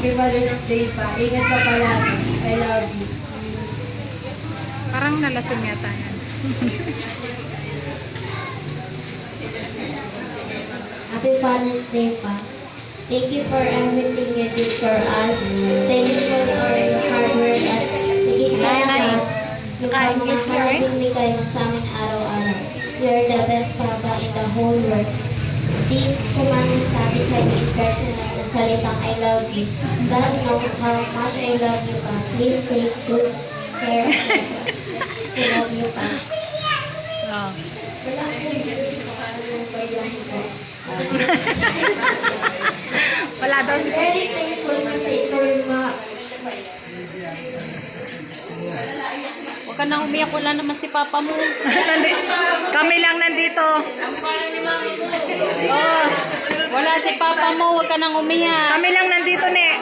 Happy Father's Day pa. Ingat ka palagi. I love you. Parang nalasing yata yan. Happy Father's Day pa. Thank you for everything you did for us. Thank you for your hard work at higit sa lahat. Nagpapakasaling kayo sa amin araw-araw. You're the best papa in the whole world. Di ko man masabi sa iyo in personal sa salitang I love you. God knows how much I love you pa. Please take good care of us. I love you pa. Oh. Wala akong kasi makakaroon pa yung Wala daw si very thankful kasi ikaw yung Huwag ka na umiyak, wala naman si Papa mo. Kami lang nandito. Oh, wala si Papa mo, huwag ka nang umiyak. Kami lang nandito, ne.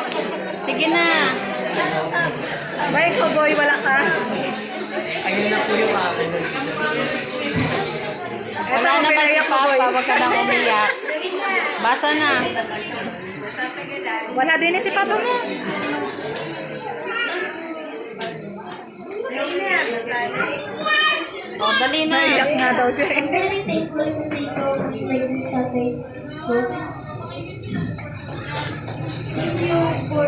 Sige na. Bye, cowboy. Wala ka. Ayun na po yung akin. Wala naman si Papa, huwag ka nang umiyak. Basa na. Wala din si papa mo. Oh, dali na. Naiyak nga daw siya. I'm very thankful kasi ikaw yung tatay ko. Thank you for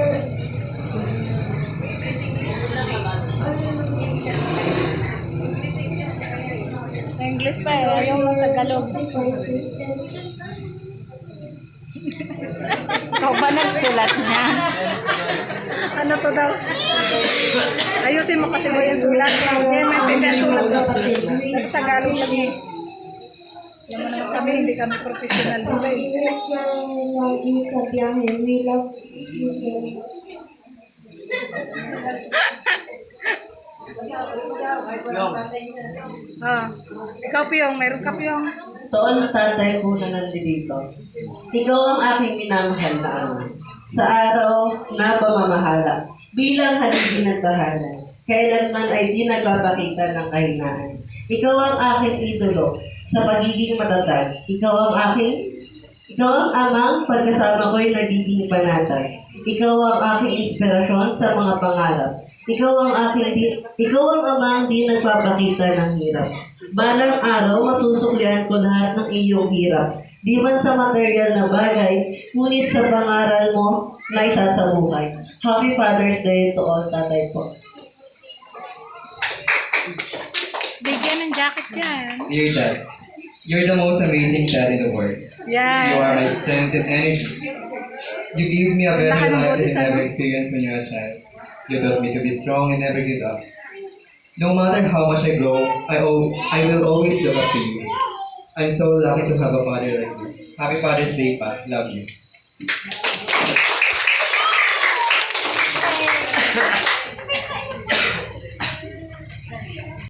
English pa eh. Ayaw lang Tagalog. sacrifices and Ikaw ba nagsulat niya? Ano to daw? Ayusin mo kasi mo yung sulat. Yan, maintindihan sulat daw. Tagalog lang eh. Yan naman kami, hindi kami professional dito eh. Ingat yung lagi sa biyahe. We love you so much. Ah, ikaw Piyong, meron ka Piyong. So, ang tatay ko na nandito. Ikaw ang aking minamahal na ama. Sa araw na pamamahala, bilang haligi ng tahanan, kailanman ay di nagbabakita ng kahinaan. Ikaw ang aking idolo sa pagiging matatag. Ikaw ang amang pagkasama ko'y nagiging panatag. Ikaw ang aking inspirasyon sa mga pangarap. Ikaw ang amang di nagpapakita ng hirap. Balang araw, masusuklian ko lahat ng iyong hirap. Di man sa material na bagay, ngunit sa pangaral mo na isa sa buhay. Happy Father's Day to all, tatay po. Bigyan ng jacket yan. Dear Dad, you're the most amazing dad in the world. You are Yan. my strength and energy. You gave me a better Lakas ng life boses, than I ano? ever experienced when you were a child. You taught me to be strong and never give up. No matter how much I grow, I will always look up to you. I'm so lucky to have a father like you. Happy Father's Day, Pa. Love you.